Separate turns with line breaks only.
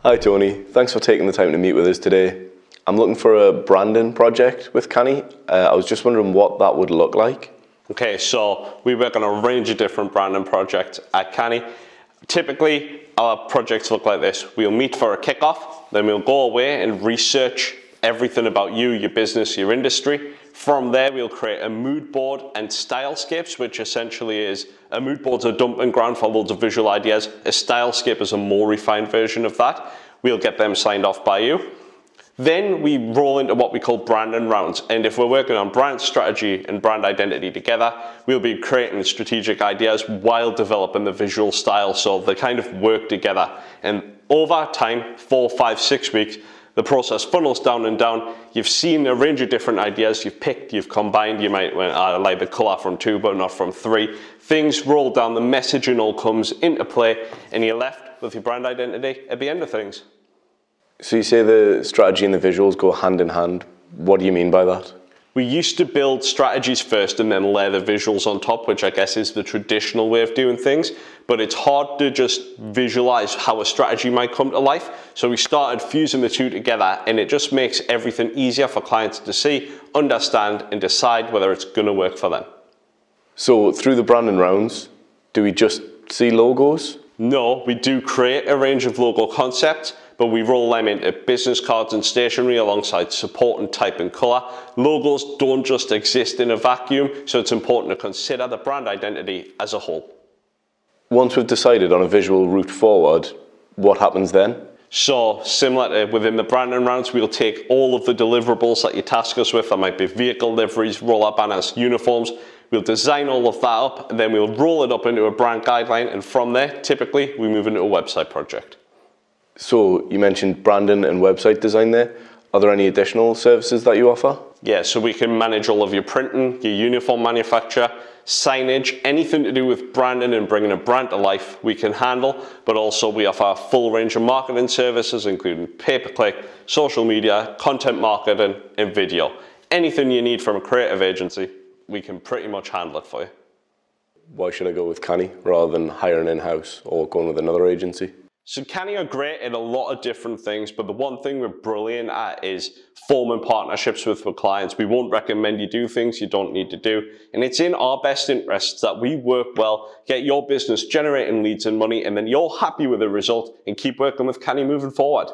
Hi Tony, thanks for taking the time to meet with us today. I'm looking for a branding project with Canny. I was just wondering what that would look like.
Okay, so we work on a range of different branding projects at Canny. Typically, our projects look like this. We'll meet for a kickoff, then we'll go away and research everything about you, your business, your industry. From there, we'll create a mood board and stylescapes, which essentially is a mood board's a dumping ground for loads of visual ideas. A stylescape is a more refined version of that. We'll get them signed off by you. Then we roll into what we call branding rounds. And if we're working on brand strategy and brand identity together, we'll be creating strategic ideas while developing the visual style. So they kind of work together. And over time, 4, 5, 6 weeks, the process funnels down and down. You've seen a range of different ideas. You've picked, you've combined. You might like the color from 2, but not from 3. Things roll down, the messaging all comes into play, and you're left with your brand identity at the end of things.
So you say the strategy and the visuals go hand in hand. What do you mean by that?
We used to build strategies first and then layer the visuals on top, which I guess is the traditional way of doing things. But it's hard to just visualize how a strategy might come to life. So we started fusing the two together, and it just makes everything easier for clients to see, understand, and decide whether it's going to work for them.
So through the branding rounds, do we just see logos?
No, we do create a range of logo concepts, but we roll them into business cards and stationery alongside support and type and color. Logos don't just exist in a vacuum, so it's important to consider the brand identity as a whole.
Once we've decided on a visual route forward, what happens then?
So similar to within the branding rounds, we'll take all of the deliverables that you task us with. That might be vehicle liveries, rollout banners, uniforms. We'll design all of that up, and then we'll roll it up into a brand guideline. And from there, typically, we move into a website project.
So you mentioned branding and website design there. Are there any additional services that you offer?
Yeah, so we can manage all of your printing, your uniform manufacture, signage, anything to do with branding and bringing a brand to life we can handle, but also we offer a full range of marketing services, including pay-per-click, social media, content marketing, and video. Anything you need from a creative agency, we can pretty much handle it for you.
Why should I go with Canny rather than hiring in-house or going with another agency?
So Canny are great at a lot of different things, but the one thing we're brilliant at is forming partnerships with clients. We won't recommend you do things you don't need to do. And it's in our best interests that we work well, get your business generating leads and money, and then you're happy with the result and keep working with Canny moving forward.